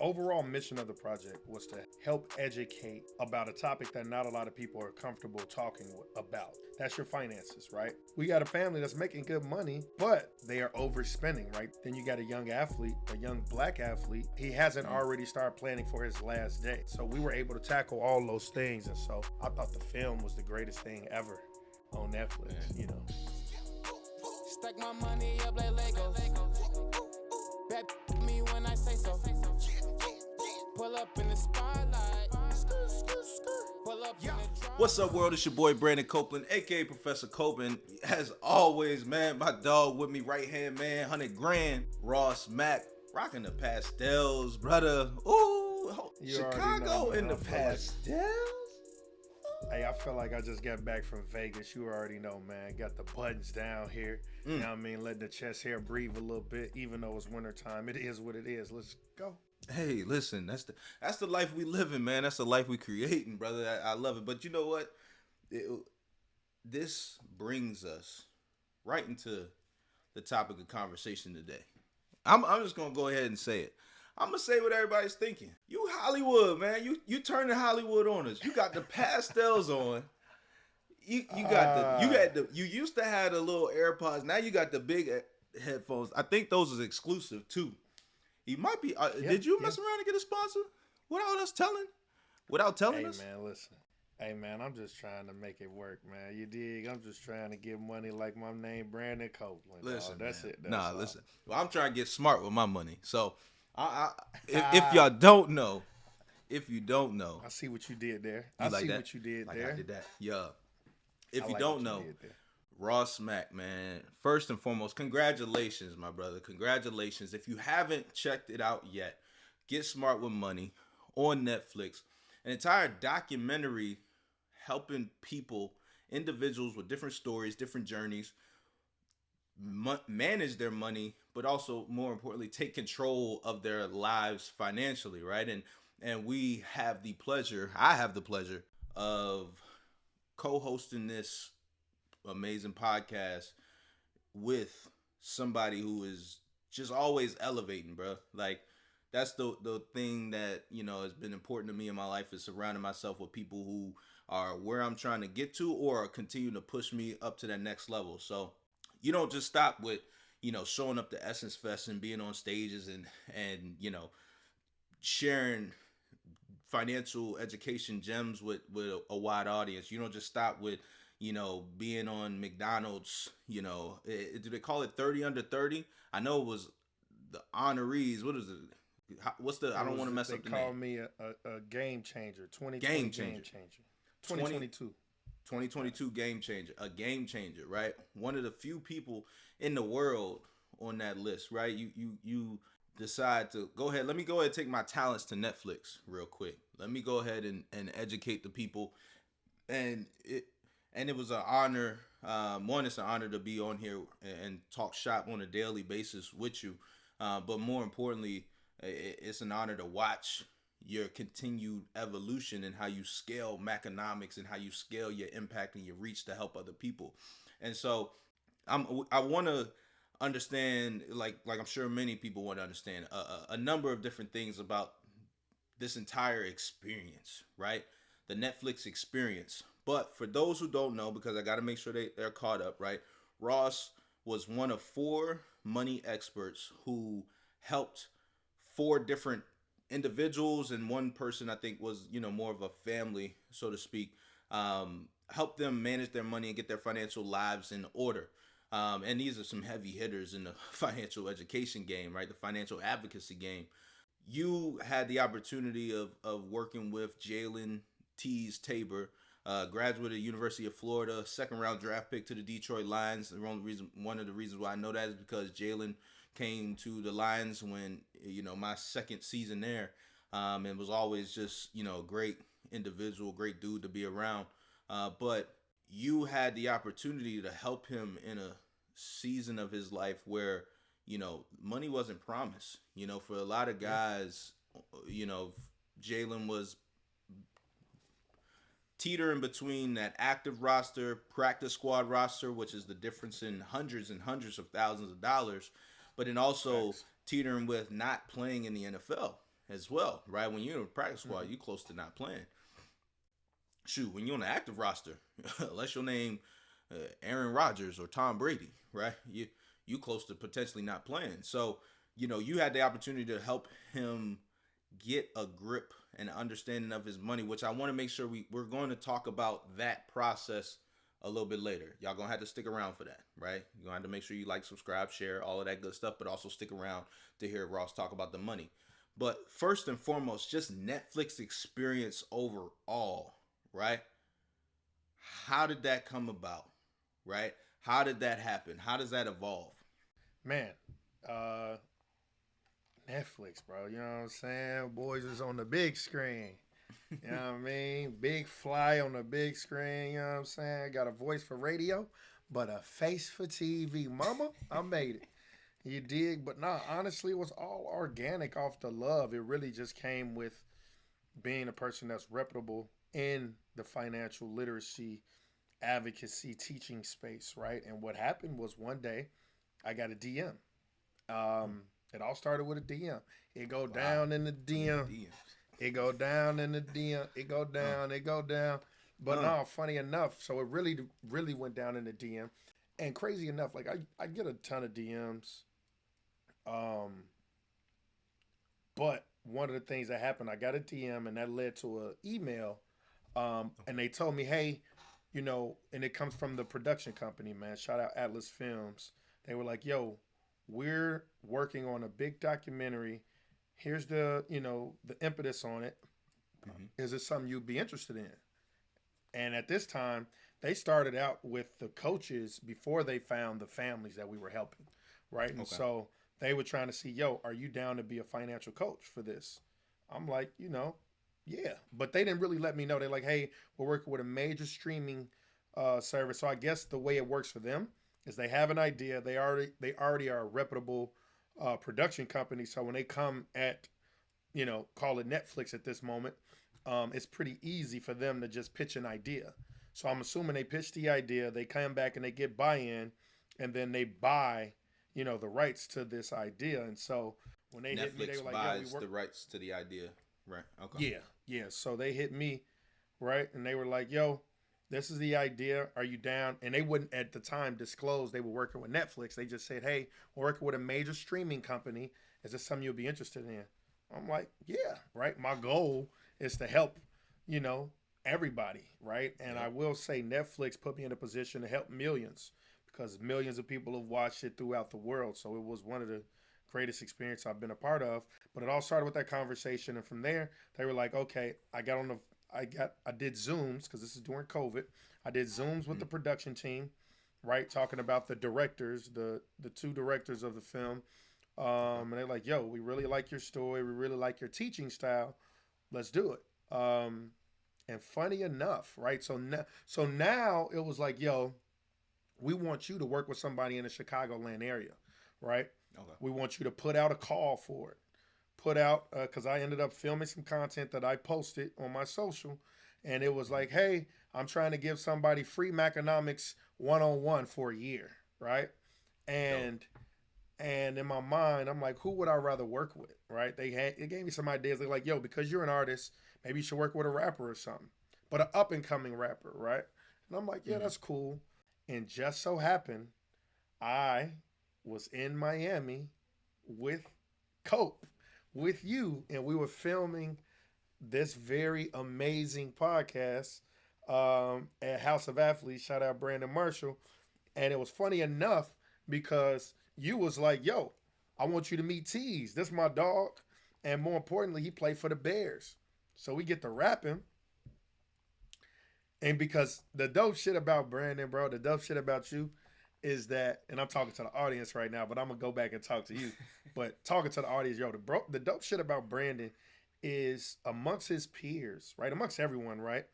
overall mission of the project was to help educate about a topic that not a lot of people are comfortable talking about. That's your finances, right? We got a family that's making good money, but they are overspending, right? Then you got a young athlete, a young black athlete. He hasn't already started planning for his last day. So we were able to tackle all those things. And so I thought the film was the greatest thing ever on Netflix, you know. Stack my money up like Legos. Bet me when I say so. Pull up in the spotlight. Pull up in the drive. What's up, world? It's your boy Brandon Copeland, aka Professor Comin. As always, man, my dog with me, right hand man, 100 grand, Ross Mack, rocking the pastels, brother. Ooh, You Chicago already know, in the man. I feel like- pastels. Hey, I feel like I just got back from Vegas. You already know, man. Got the buttons down here. You know what I mean? Letting the chest hair breathe a little bit, even though it's wintertime. It is what it is. Let's go. Hey, listen, that's the life we live in, man. That's the life we creating, brother. I love it. But you know what? This brings us right into the topic of conversation today. I'm just gonna go ahead and say it. I'm gonna say what everybody's thinking. You Hollywood, man. You turning Hollywood on us. You got the pastels on. You used to have the little AirPods. Now you got the big headphones. I think those is exclusive too. He might be. Did you mess around and get a sponsor without us telling? Without telling us? Hey, man, listen. Hey, man, I'm just trying to make it work, man. You dig? I'm just trying to get money like my name, Brandon Copeland. Listen, that's man. it. That's all. Listen. Well, I'm trying to get smart with my money. So, if y'all don't know, I see what you did there. I like see that? what you did like there. I did that. Yeah. If I you like don't what know, did there. Ross Mack, man, first and foremost, congratulations, my brother. Congratulations. If you haven't checked it out yet, Get Smart with Money on Netflix. An entire documentary helping people, individuals with different stories, different journeys, manage their money, but also, more importantly, take control of their lives financially, right? And I have the pleasure of co-hosting this amazing podcast with somebody who is just always elevating, bro. Like, that's the thing that, you know, has been important to me in my life, is surrounding myself with people who are where I'm trying to get to or continue to push me up to that next level. So you don't just stop with, you know, showing up to Essence Fest and being on stages and you know, sharing financial education gems with a wide audience. You don't just stop with, you know, being on McDonald's, you know, do they call it 30 under 30? I know it was the honorees. What is it? What's the, I don't want to mess up the name. They call me a game changer. 2020 Game changer. 2022. 2022 game changer. A game changer, right? One of the few people in the world on that list, right? You decide to go ahead. Let me go ahead and take my talents to Netflix real quick. Let me go ahead and educate the people. And it was an honor. One, it's an honor to be on here and talk shop on a daily basis with you. But more importantly, it's an honor to watch your continued evolution and how you scale Maconomics and how you scale your impact and your reach to help other people. And so I want to understand, like I'm sure many people want to understand, a number of different things about this entire experience, right? The Netflix experience. But for those who don't know, because I got to make sure they're caught up, right? Ross was one of 4 money experts who helped 4 different individuals, and one person I think was, you know, more of a family, so to speak, help them manage their money and get their financial lives in order. And these are some heavy hitters in the financial education game, right? The financial advocacy game. You had the opportunity of working with Jalen Tease Tabor, graduate of the University of Florida, 2nd round draft pick to the Detroit Lions. One of the reasons why I know that is because Jalen came to the Lions when, you know, my 2nd season there, and was always just, you know, a great individual, great dude to be around. But you had the opportunity to help him in a season of his life where, you know, money wasn't promised. You know, for a lot of guys, you know, Jalen was teetering between that active roster, practice squad roster, which is the difference in hundreds and hundreds of thousands of dollars, but then also teetering with not playing in the NFL. as well, right? When you're in a practice squad, you close to not playing. Shoot, when you're on the active roster, unless your name Aaron Rodgers or Tom Brady, right? You close to potentially not playing. So, you had the opportunity to help him get a grip and understanding of his money, which I want to make sure we're going to talk about that process a little bit later. Y'all gonna have to stick around for that, right? You're gonna have to make sure you like, subscribe, share, all of that good stuff, but also stick around to hear Ross talk about the money. But first and foremost, just Netflix experience overall, right? How did that come about, right? How did that happen? How does that evolve? Man, Netflix, bro. You know what I'm saying? Boys is on the big screen. You know what I mean? Big fly on the big screen. You know what I'm saying? Got a voice for radio, but a face for TV. Mama, I made it. You dig? But nah, honestly, it was all organic off the love. It really just came with being a person that's reputable in the financial literacy, advocacy, teaching space, right? And what happened was one day I got a DM. It all started with a DM. It go down in the DM. It go down in the DM. It go down. It go down. But no, funny enough, so it really went down in the DM. And crazy enough, like I get a ton of DMs. But one of the things that happened, I got a DM and that led to an email. And they told me, hey, and it comes from the production company, man. Shout out Atlas Films. They were like, yo, we're working on a big documentary. Here's the impetus on it. Is it something you'd be interested in? And at this time, they started out with the coaches before they found the families that we were helping, right? And so they were trying to see, yo, are you down to be a financial coach for this? I'm like, yeah. But they didn't really let me know. They're like, hey, we're working with a major streaming service. So I guess the way it works for them is they have an idea. They already are a reputable production company. So when they come at, call it Netflix at this moment, it's pretty easy for them to just pitch an idea. So I'm assuming they pitch the idea, they come back and they get buy-in, and then they buy, the rights to this idea. And so when they hit me, they were like, buys the rights to the idea. Right. Okay. Yeah. So they hit me, right? And they were like, yo, this is the idea. Are you down? And they wouldn't at the time disclose they were working with Netflix. They just said, hey, we're working with a major streaming company. Is this something you'll be interested in? I'm like, yeah, right. My goal is to help, everybody, right? And I will say Netflix put me in a position to help millions because millions of people have watched it throughout the world. So it was one of the greatest experience I've been a part of. But it all started with that conversation, and from there they were like, okay, I did Zooms because this is during COVID. I did Zooms with the production team, right, talking about the directors, the two directors of the film. And they're like, yo, we really like your story, we really like your teaching style, let's do it. And funny enough, right, so now it was like, yo, we want you to work with somebody in the Chicagoland area, right? Okay. We want you to put out a call for it. Put out, because I ended up filming some content that I posted on my social, and it was like, hey, I'm trying to give somebody free Maconomics 101 for a year, right? And in my mind, I'm like, who would I rather work with, right? It gave me some ideas. They're like, yo, because you're an artist, maybe you should work with a rapper or something, but an up-and-coming rapper, right? And I'm like, yeah, that's cool. And just so happened, I was in Miami with Cope, with you, and we were filming this very amazing podcast at House of Athletes. Shout out Brandon Marshall. And it was funny enough because you was like, yo, I want you to meet Tease. This is my dog. And more importantly, he played for the Bears. So we get to rapping. And because the dope shit about Brandon, bro, the dope shit about you is that, and I'm talking to the audience right now, but I'm going to go back and talk to you. But talking to the audience, yo, the dope shit about Brandon is amongst his peers, right? Amongst everyone, right?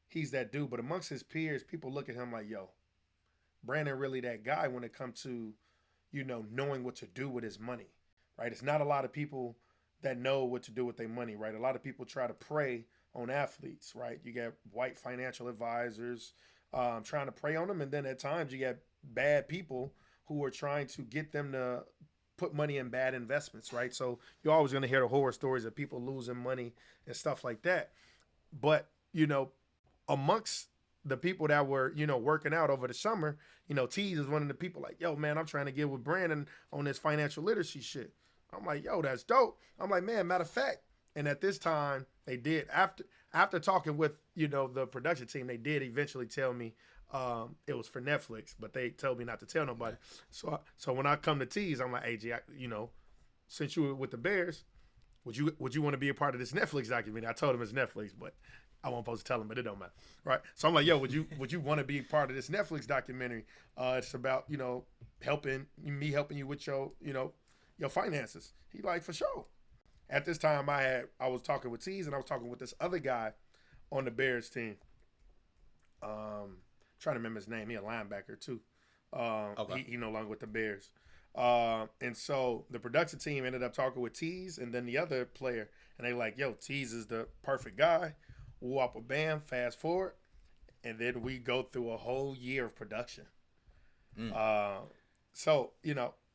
He's that dude. But amongst his peers, people look at him like, yo, Brandon really that guy when it comes to, knowing what to do with his money, right? It's not a lot of people that know what to do with their money, right? A lot of people try to prey on athletes, right? You get white financial advisors trying to prey on them. And then at times you get bad people who are trying to get them to put money in bad investments, right? So you're always going to hear the horror stories of people losing money and stuff like that. But, amongst the people that were, working out over the summer, Tease is one of the people like, yo, man, I'm trying to get with Brandon on this financial literacy shit. I'm like, yo, that's dope. I'm like, man, matter of fact. And at this time, they did, after talking with, the production team, they did eventually tell me it was for Netflix, but they told me not to tell nobody. So when I come to Tease, I'm like, hey, G, since you were with the Bears, would you want to be a part of this Netflix documentary? I told him it's Netflix, but I wasn't supposed to tell him, but it don't matter, right? So I'm like, yo, would you want to be part of this Netflix documentary? It's about helping you with your your finances. He like, for sure. At this time, I was talking with Tease and I was talking with this other guy on the Bears team. Trying to remember his name. He a linebacker too. Okay. He no longer with the Bears. And so the production team ended up talking with Tease and then the other player, and they like, yo, Tease is the perfect guy. Whoop a bam, fast forward, and then we go through a whole year of production. So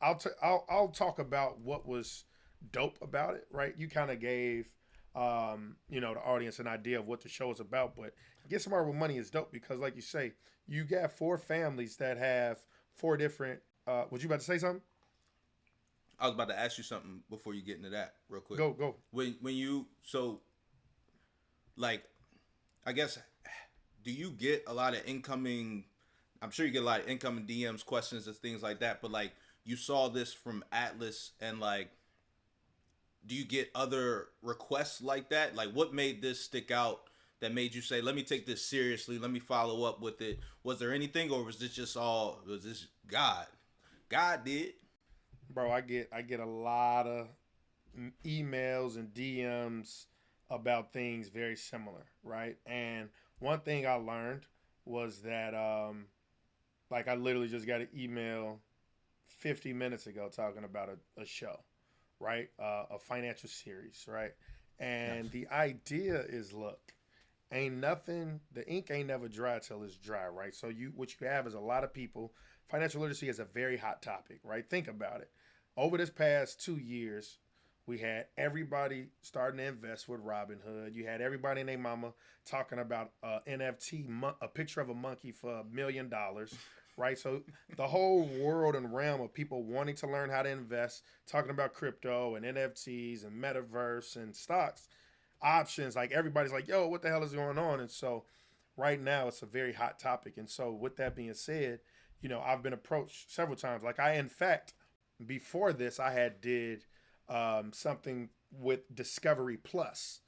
I'll talk about what was dope about it, right? You kind of gave the audience an idea of what the show is about, but Get Smart with Money is dope because, like you say, you got 4 families that have 4 different. Was you about to say something? I was about to ask you something before you get into that, real quick. Go. When you I guess, do you get a lot of incoming? I'm sure you get a lot of incoming DMs, questions, and things like that. But like, you saw this from Atlas, and like, do you get other requests like that? Like, what made this stick out? That made you say, let me take this seriously. Let me follow up with it. Was there anything, or was this just was this God? God did. Bro, I get a lot of emails and DMs about things very similar, right? And one thing I learned was that, I literally just got an email 50 minutes ago talking about a show, right? A financial series, right? And yes. The idea is, look, the ink ain't never dry till it's dry, right? So what you have is a lot of people. Financial literacy is a very hot topic, right? Think about it. Over this past 2 years, we had everybody starting to invest with Robinhood. You had everybody and their mama talking about NFT, a picture of a monkey for $1 million, right? So the whole world and realm of people wanting to learn how to invest, talking about crypto and NFTs and metaverse and stocks, options, like everybody's like, yo, what the hell is going on? And so right now it's a very hot topic. And so with that being said, I've been approached several times. Like in fact, before this, I had did something with Discovery Plus.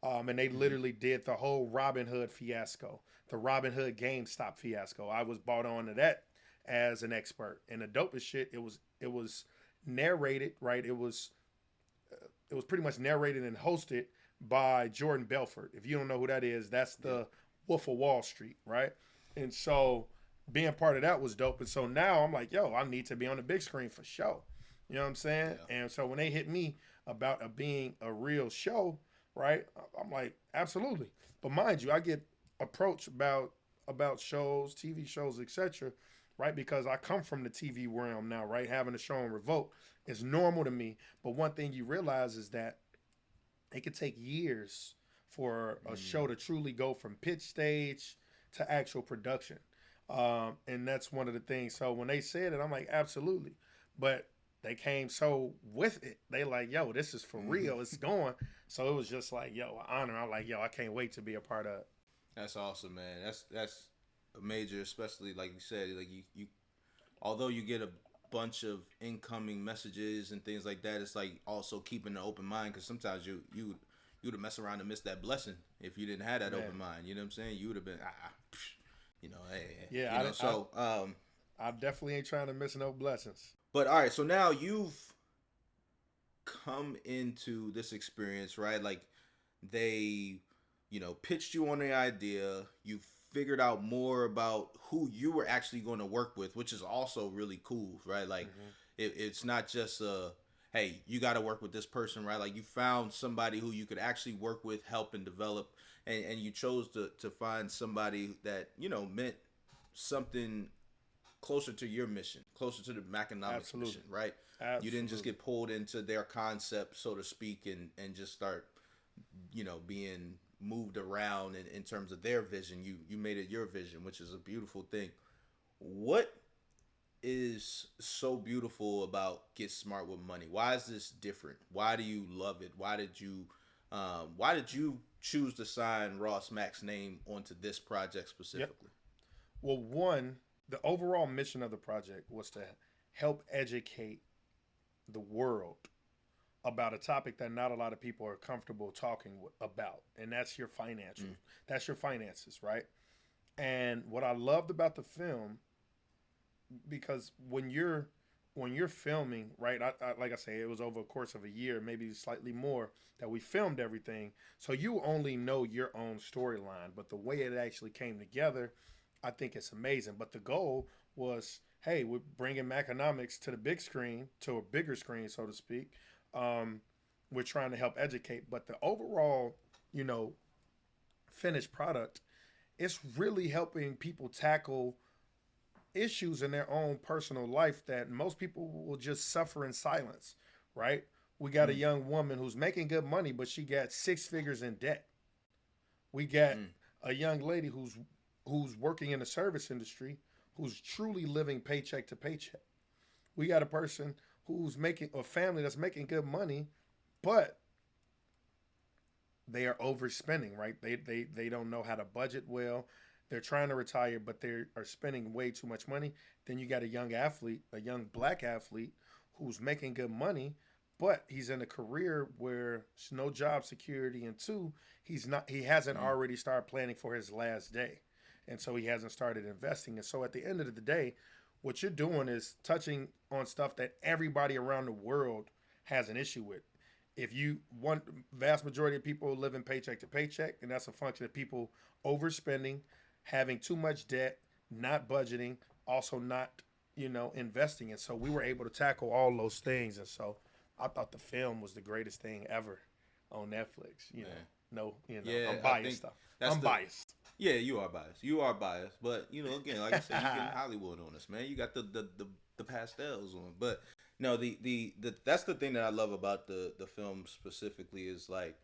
And they literally did the whole Robinhood fiasco, the Robinhood GameStop fiasco. I was brought on to that as an expert. And the dopest shit, it was narrated, right? It was pretty much narrated and hosted by Jordan Belfort. If you don't know who that is, that's the Wolf of Wall Street, right? And so being part of that was dope. And so now I'm like, yo, I need to be on the big screen for show. You know what I'm saying? Yeah. And so when they hit me about being a real show, right, I'm like, absolutely. But mind you, I get approached about shows, TV shows, etc., right? Because I come from the TV realm now, right? Having a show on Revolt is normal to me. But one thing you realize is that it could take years for a show to truly go from pitch stage to actual production. And that's one of the things. So when they said it, I'm like, absolutely. But they came so with it. They like, yo, this is for real. It's going. So it was just like, yo, honor. I'm like, yo, I can't wait to be a part of it. That's awesome, man. That's a major, especially like you said, like you although you get a bunch of incoming messages and things like that, it's like also keeping an open mind, because sometimes you would have messed around and missed that blessing if you didn't have that open mind. You know what I'm saying? You would have been, hey. Yeah, you know, so I definitely ain't trying to miss no blessings. But all right, so now you've come into this experience, right? Like they, pitched you on the idea. You figured out more about who you were actually going to work with, which is also really cool, right? Like it's not just hey, you got to work with this person, right? Like you found somebody who you could actually work with, help and develop, and you chose to find somebody that, meant something closer to your mission, closer to the Maconomics Absolutely. mission, right? Absolutely. You didn't just get pulled into their concept, so to speak, and just start, being moved around in terms of their vision. You made it your vision, which is a beautiful thing. What is so beautiful about Get Smart with Money? Why is this different? Why do you love it? Why did you choose to sign Ross Mack's name onto this project specifically? Well, one, the overall mission of the project was to help educate the world about a topic that not a lot of people are comfortable talking about, and that's your financial. That's your finances, right? And what I loved about the film, because when you're filming, right? Like I say, it was over a course of a year, maybe slightly more, that we filmed everything. So you only know your own storyline, but the way it actually came together, I think it's amazing. But the goal was, hey, we're bringing Maconomics to the big screen, to a bigger screen, so to speak. We're trying to help educate, but the overall, finished product, it's really helping people tackle issues in their own personal life that most people will just suffer in silence, right? We got a young woman who's making good money, but she got 6 figures in debt. We got a young lady who's working in the service industry, who's truly living paycheck to paycheck. We got a person who's making a family that's making good money, but they are overspending, right? They don't know how to budget well. They're trying to retire, but they are spending way too much money. Then you got a young athlete, a young black athlete who's making good money, but he's in a career where there's no job security, and two, he hasn't already started planning for his last day. And so he hasn't started investing. And so at the end of the day, what you're doing is touching on stuff that everybody around the world has an issue with. If you want, vast majority of people live in paycheck to paycheck, and that's a function of people overspending, having too much debt, not budgeting, also not, investing. And so we were able to tackle all those things. And so I thought the film was the greatest thing ever on Netflix. Yeah, I'm biased stuff. I'm biased. Yeah, you are biased. You are biased. But, again, like I said, you get Hollywood on us, man. You got the pastels on. But no, the that's the thing that I love about the film specifically is like,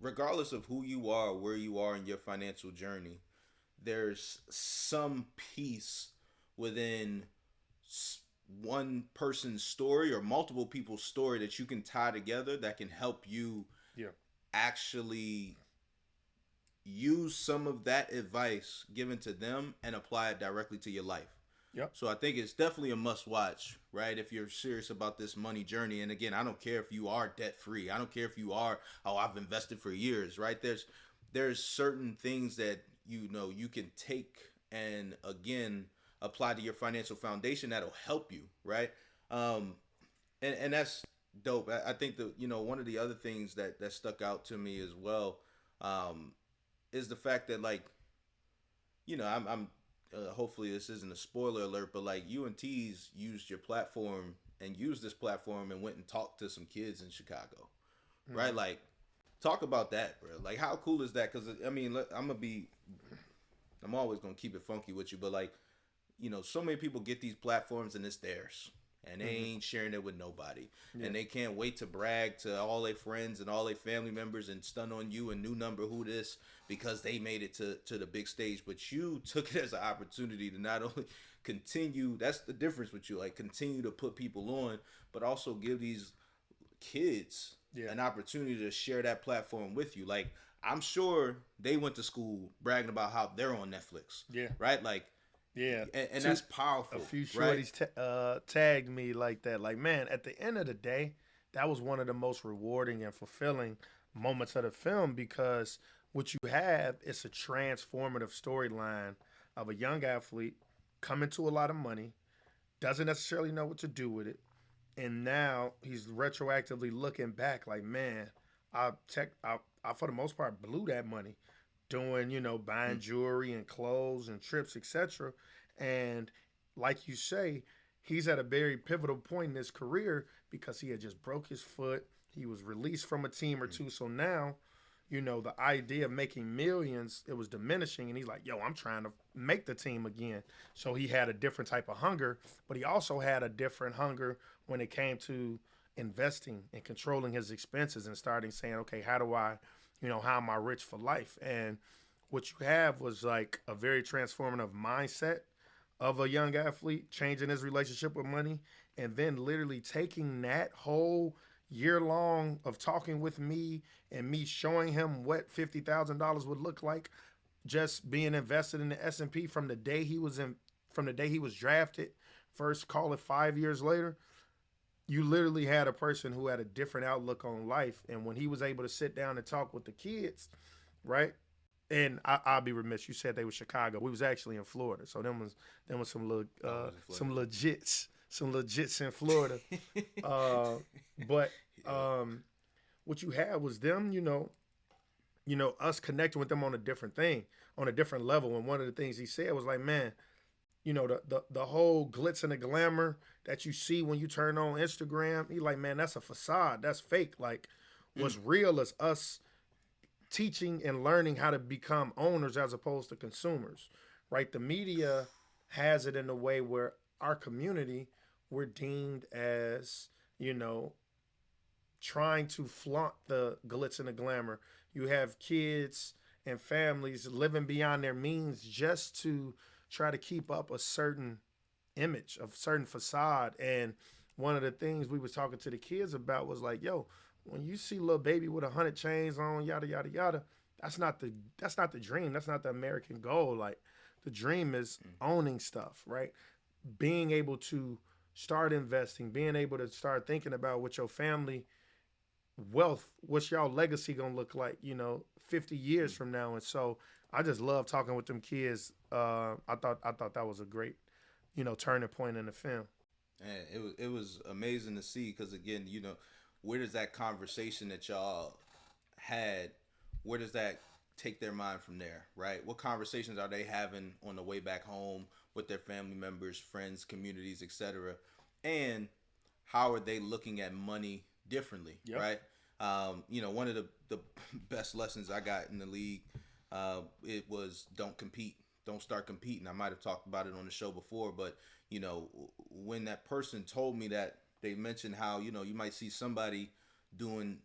regardless of who you are, where you are in your financial journey, there's some piece within one person's story or multiple people's story that you can tie together that can help you actually use some of that advice given to them and apply it directly to your life. Yep. So I think it's definitely a must watch, right? If you're serious about this money journey. And again, I don't care if you are debt free. I don't care if you are, I've invested for years, right? There's certain things that you can take and again apply to your financial foundation that'll help you, right? And that's dope. I think that one of the other things that stuck out to me as well is the fact that I'm hopefully this isn't a spoiler alert, but like you and T's used your platform and used this platform and went and talked to some kids in Chicago, right? Like, talk about that, bro. Like, how cool is that? Because I'm always gonna keep it funky with you, but like, so many people get these platforms and it's theirs. And they ain't sharing it with nobody. Yeah. And they can't wait to brag to all their friends and all their family members and stun on you and new number who this because they made it to the big stage. But you took it as an opportunity to not only continue, that's the difference with you, like continue to put people on, but also give these kids an opportunity to share that platform with you. Like, I'm sure they went to school bragging about how they're on Netflix. Yeah. Right? Like, yeah, and that's powerful. A few shorties tagged me like that. Like, man, at the end of the day, that was one of the most rewarding and fulfilling moments of the film because what you have is a transformative storyline of a young athlete coming to a lot of money, doesn't necessarily know what to do with it, and now he's retroactively looking back like, man, I for the most part blew that money doing, buying jewelry and clothes and trips, etc. And like you say, he's at a very pivotal point in his career because he had just broke his foot. He was released from a team or two. So now, the idea of making millions, it was diminishing. And he's like, yo, I'm trying to make the team again. So he had a different type of hunger, but he also had a different hunger when it came to investing and controlling his expenses and starting saying, okay, how do I, how am I rich for life? And what you have was like a very transformative mindset of a young athlete, changing his relationship with money, and then literally taking that whole year long of talking with me and me showing him what $50,000 would look like, just being invested in the S&P from the day he was drafted, first call it 5 years later. You literally had a person who had a different outlook on life. And when he was able to sit down and talk with the kids, right? And I'll be remiss. You said they were Chicago. We was actually in Florida, so them was some legits in Florida. But what you had was them, us connecting with them on a different thing, on a different level. And one of the things he said was like, man, the whole glitz and the glamour that you see when you turn on Instagram, he like, man, that's a facade. That's fake. Like, what's real is us teaching and learning how to become owners as opposed to consumers, right? The media has it in a way where our community, we're deemed as, trying to flaunt the glitz and the glamour. You have kids and families living beyond their means just to try to keep up a certain image, a certain facade. And one of the things we was talking to the kids about was like, yo, when you see little baby with 100 chains on, yada yada yada, that's not the dream. That's not the American goal. Like, the dream is owning stuff, right? Being able to start investing, being able to start thinking about what your family wealth, what's y'all legacy gonna look like, 50 years from now. And so I just love talking with them kids. I thought that was a great, turning point in the film. And it was amazing to see, because again, where does that conversation that y'all had, where does that take their mind from there, right? What conversations are they having on the way back home with their family members, friends, communities, etc.? And how are they looking at money differently, right? One of the best lessons I got in the league, it was don't compete. Don't start competing. I might have talked about it on the show before, but, when that person told me that, they mentioned how, you might see somebody doing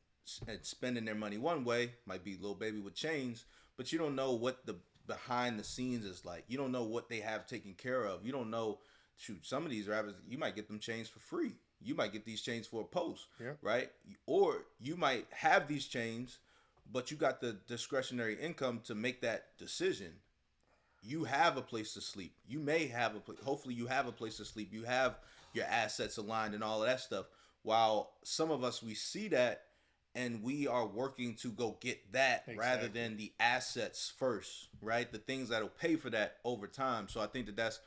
and spending their money one way, might be little baby with chains, but you don't know what the behind the scenes is like. You don't know what they have taken care of. You don't know, shoot, some of these rappers, you might get them chains for free. You might get these chains for a post, right? Or you might have these chains, but you got the discretionary income to make that decision. You have a place to sleep. You may have hopefully you have a place to sleep. You have your assets aligned and all of that stuff. While some of us, we see that and we are working to go get that rather than the assets first, right? The things that'll pay for that over time. So I think that's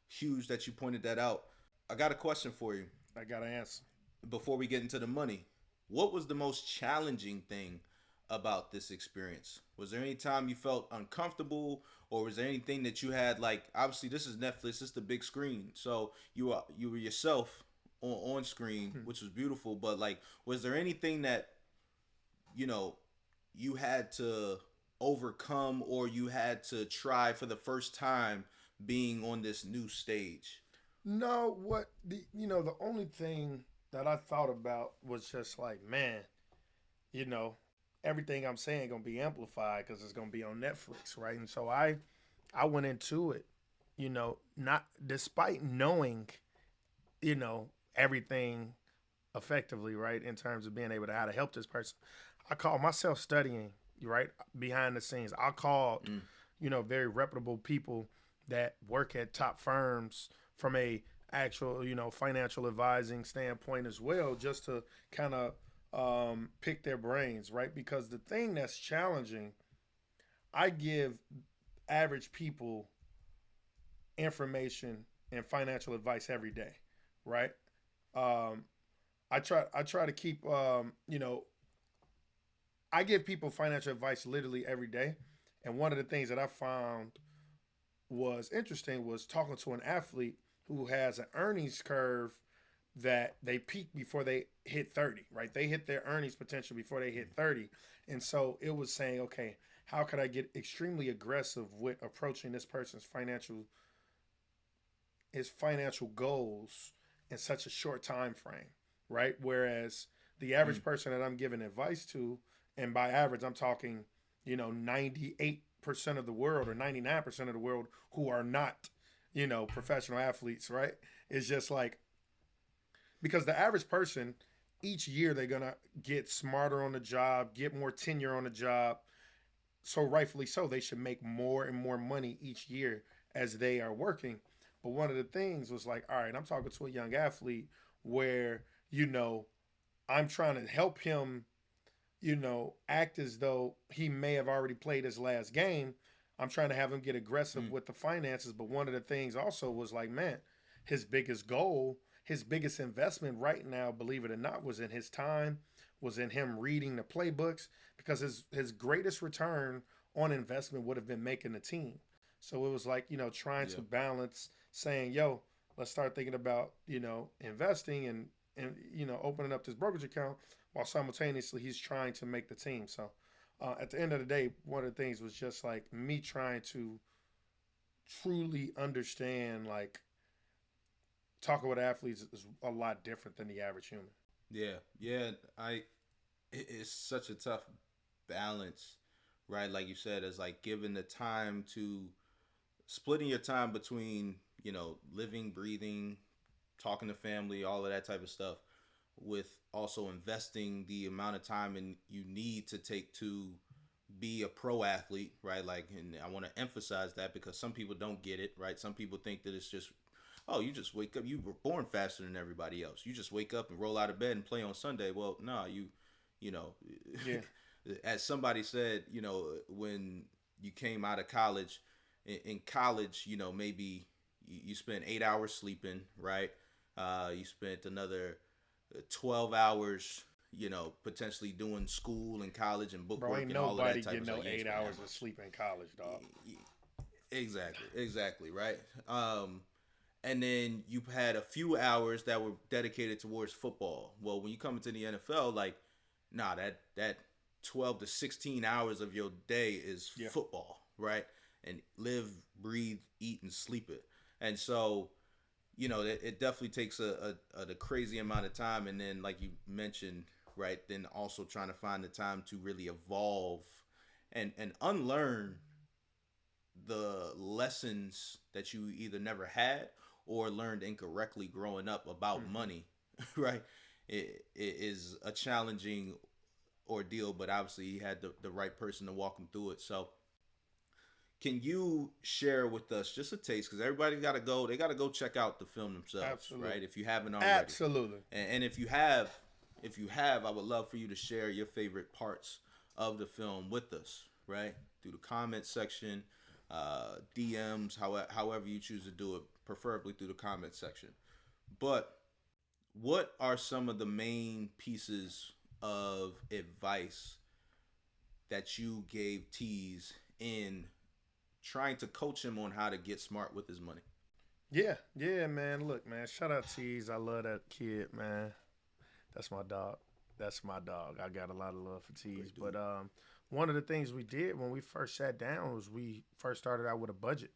huge that you pointed that out. I got a question for you. I got an answer. Before we get into the money, what was the most challenging thing about this experience? Was there any time you felt uncomfortable, or was there anything that you had, like, obviously this is Netflix, this is the big screen, so you were yourself on screen, which was beautiful, but like, was there anything that you had to overcome, or you had to try for the first time being on this new stage? No, the only thing that I thought about was just like, man, everything I'm saying gonna be amplified because it's gonna be on Netflix, right? And so I went into it, not despite knowing, everything effectively, right, in terms of being able to how to help this person. I call myself studying, right, behind the scenes. I called, very reputable people that work at top firms from a actual, financial advising standpoint as well, just to kind of pick their brains, right? Because the thing that's challenging, I give average people information and financial advice every day, right? I try to keep, I give people financial advice literally every day. And one of the things that I found was interesting was talking to an athlete who has an earnings curve that they peak before they hit 30, right? They hit their earnings potential before they hit 30. And so it was saying, okay, how could I get extremely aggressive with approaching this person's financial goals in such a short time frame, right? Whereas the average person that I'm giving advice to, and by average I'm talking, 98% of the world or 99% of the world who are not, professional athletes, right? It's just like, because the average person, each year they're gonna get smarter on the job, get more tenure on the job. So rightfully so, they should make more and more money each year as they are working. But one of the things was like, all right, I'm talking to a young athlete where, I'm trying to help him, act as though he may have already played his last game. I'm trying to have him get aggressive with the finances. But one of the things also was like, man, his biggest goal, his biggest investment right now, believe it or not, was in his time, was in him reading the playbooks, because his greatest return on investment would have been making the team. So it was like, trying to balance saying, yo, let's start thinking about, investing and opening up this brokerage account while simultaneously he's trying to make the team. So at the end of the day, one of the things was just like me trying to truly understand, like, talking with athletes is a lot different than the average human. Yeah. It's such a tough balance, right? Like you said, it's like giving the time to splitting your time between, living, breathing, talking to family, all of that type of stuff, with also investing the amount of time and you need to take to be a pro athlete, right? Like, and I want to emphasize that because some people don't get it, right? Some people think that it's just, oh, you just wake up, you were born faster than everybody else. You just wake up and roll out of bed and play on Sunday. Well, no, Yeah. as somebody said, when you came out of college, in college, maybe you spent 8 hours sleeping, right? You spent another 12 hours, potentially doing school and college and book Bro, work ain't and all of nobody that type get of no stuff. You ain't 8 spent that hours of much. sleep in college, dog. Exactly, right? And then you had a few hours that were dedicated towards football. Well, when you come into the NFL, like, nah, that 12 to 16 hours of your day is football, right? And live, breathe, eat, and sleep it. And so, it definitely takes a crazy amount of time. And then, like you mentioned, right, then also trying to find the time to really evolve and unlearn the lessons that you either never had or learned incorrectly growing up about money, right? It is a challenging ordeal, but obviously he had the right person to walk him through it. So can you share with us just a taste? Because everybody got to go. They got to go check out the film themselves, Absolutely. right? If you haven't already. Absolutely. And if you have, I would love for you to share your favorite parts of the film with us, right? Through the comment section, DMs, however you choose to do it, preferably through the comment section. But what are some of the main pieces of advice that you gave Tease in trying to coach him on how to get smart with his money? Yeah, man. Look, man. Shout out Tease. I love that kid, man. That's my dog. I got a lot of love for Tease. But one of the things we did when we first sat down was we first started out with a budget.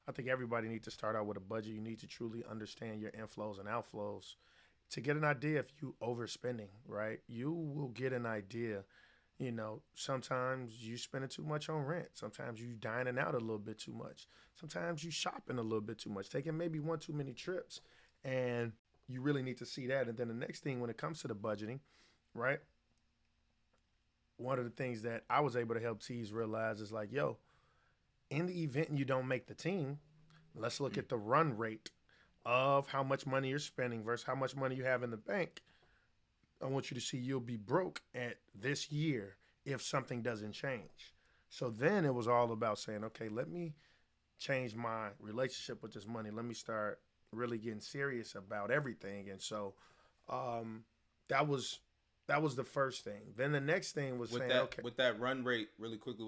I think everybody needs to start out with a budget. You need to truly understand your inflows and outflows to get an idea if you overspending, right? You will get an idea. Sometimes you spending too much on rent. Sometimes you dining out a little bit too much. Sometimes you shopping a little bit too much, taking maybe one too many trips. And you really need to see that. And then the next thing when it comes to the budgeting, right? One of the things that I was able to help Tease realize is like, yo, in the event you don't make the team, let's look at the run rate of how much money you're spending versus how much money you have in the bank. I want you to see you'll be broke at this year if something doesn't change. So then it was all about saying, okay, let me change my relationship with this money. Let me start really getting serious about everything. And so that was the first thing. Then the next thing was with that run rate, really quickly,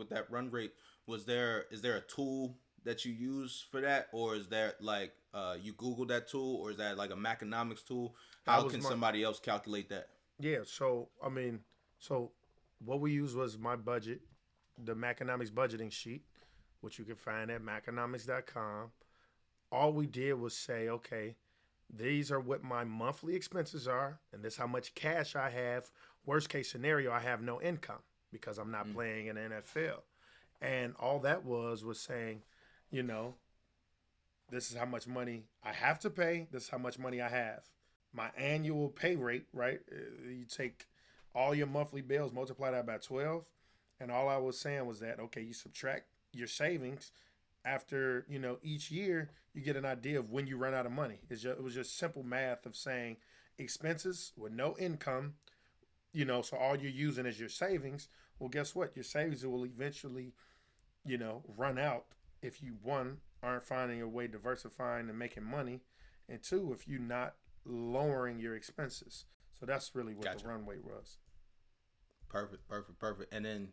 is there a tool that you use for that, or is there like you Googled that tool, or is that like a Maconomics tool? That How was can my- somebody else calculate that? Yeah, so I mean, so what we used was my budget, the Maconomics budgeting sheet, which you can find at maconomics.com. All we did was say, okay, these are what my monthly expenses are, and this how much cash I have. Worst case scenario, I have no income because I'm not playing in the NFL. And all that was saying, you know, this is how much money I have to pay. This is how much money I have. My annual pay rate, right? You take all your monthly bills, multiply that by 12. And all I was saying was that, okay, you subtract your savings after, you know, each year, you get an idea of when you run out of money. It was just simple math of saying expenses with no income, you know, so all you're using is your savings. Well, guess what? Your savings will eventually, you know, run out if you, one, aren't finding a way diversifying and making money, and two, if you're not lowering your expenses. So that's really what the runway was. Perfect. And then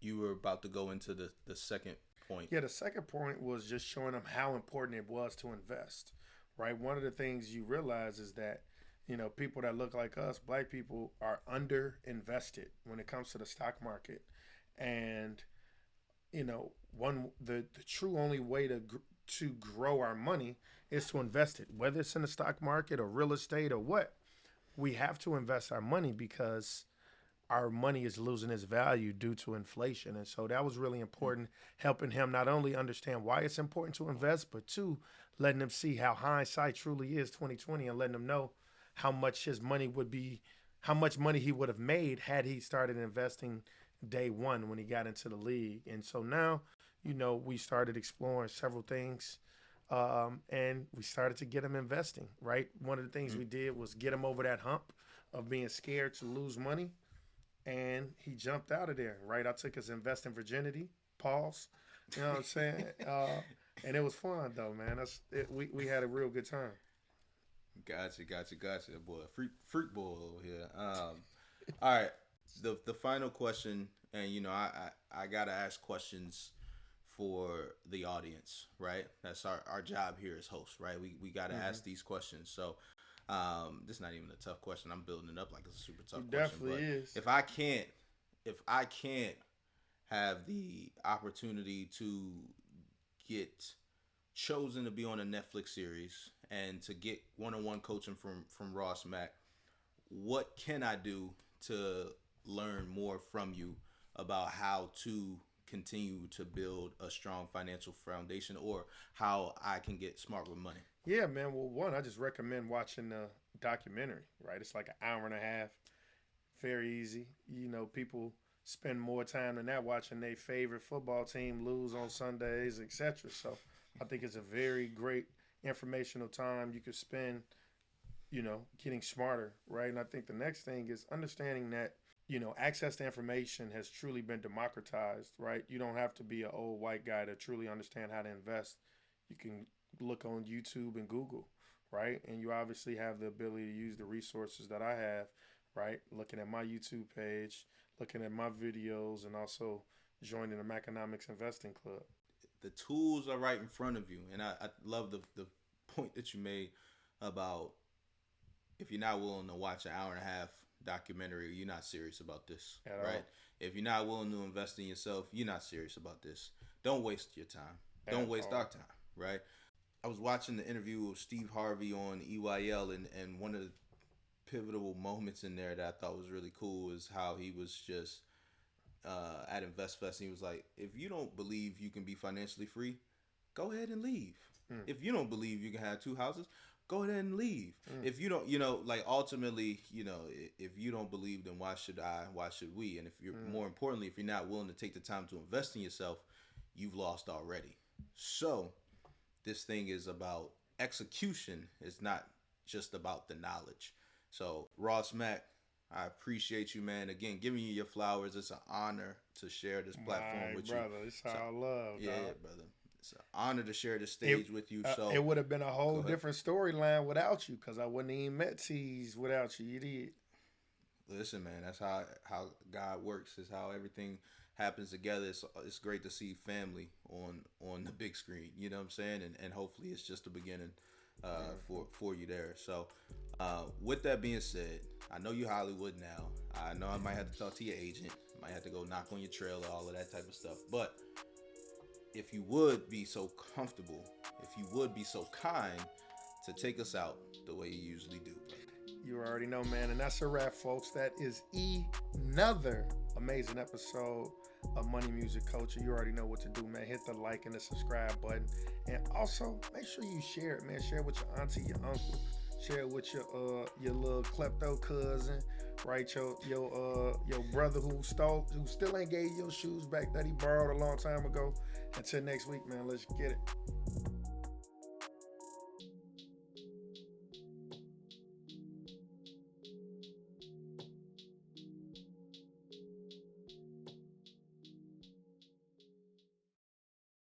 you were about to go into the second point. Yeah, the second point was just showing them how important it was to invest, right? One of the things you realize is that, you know, people that look like us, black people, are under invested when it comes to the stock market. And, you know, the true only way to grow our money is to invest it, whether it's in the stock market or real estate or what. We have to invest our money because our money is losing its value due to inflation. And so that was really important, helping him not only understand why it's important to invest, but two, letting him see how hindsight truly is 2020, and letting him know how much his money would be, how much money he would have made had he started investing day one when he got into the league. And so now, you know, we started exploring several things, and we started to get him investing, right? One of the things we did was get him over that hump of being scared to lose money. And he jumped out of there, right? I took his investing virginity, pause. You know what I'm saying? And it was fun, though, man. We had a real good time. Gotcha, boy. Freak boy over here. All right. The final question, and you know, I gotta ask questions for the audience, right? That's our job here as hosts, right? We gotta ask these questions. So this is not even a tough question. I'm building it up like it's a super tough question. Definitely is. If I can't have the opportunity to get chosen to be on a Netflix series and to get one-on-one coaching from Ross Mack, what can I do to learn more from you about how to continue to build a strong financial foundation, or how I can get smart with money? Yeah, man. Well, one, I just recommend watching the documentary, right? It's like an hour and a half. Very easy. You know, people spend more time than that watching their favorite football team lose on Sundays, etc. So I think it's a very great informational time you could spend, you know, getting smarter, right? And I think the next thing is understanding that, you know, access to information has truly been democratized, right? You don't have to be an old white guy to truly understand how to invest. You can look on YouTube and Google, right? And you obviously have the ability to use the resources that I have, right? Looking at my YouTube page, looking at my videos, and also joining the Maconomics Investing Club. The tools are right in front of you. And I love the point that you made about if you're not willing to watch an hour and a half documentary, you're not serious about this, At right? all. If you're not willing to invest in yourself, you're not serious about this. Don't waste your time. Don't At waste all. our time, right? I was watching the interview of Steve Harvey on EYL, and one of the pivotal moments in there that I thought was really cool is how he was just at InvestFest, and he was like, if you don't believe you can be financially free, go ahead and leave. If you don't believe you can have two houses, go ahead and leave. If you don't, you know, like ultimately, you know, if you don't believe, then why should I? Why should we? And if you're more importantly, if you're not willing to take the time to invest in yourself, you've lost already. So this thing is about execution. It's not just about the knowledge. So Ross Mack, I appreciate you, man. Again, giving you your flowers. It's an honor to share this platform with brother, you. it's how I love. Yeah, dog. brother. It's an honor to share the stage with you. So it would have been a whole Go ahead. different storyline without you, because I wouldn't even met Tease without you. You did. listen, man, that's how God works. Is how everything happens together. It's great to see family on the big screen. You know what I'm saying? And hopefully it's just the beginning for you there. So with that being said, I know you Hollywood now. I know I might have to talk to your agent. Might have to go knock on your trailer, all of that type of stuff. But if you would be so comfortable, if you would be so kind to take us out the way you usually do. You already know, man. And that's a wrap, folks. That is another amazing episode of Money Music Culture. You already know what to do, man. Hit the like and the subscribe button. And also, make sure you share it, man. Share it with your auntie, your uncle. Share it with your little klepto cousin, right? Your brother who still ain't gave you your shoes back that he borrowed a long time ago. Until next week, man. Let's get it.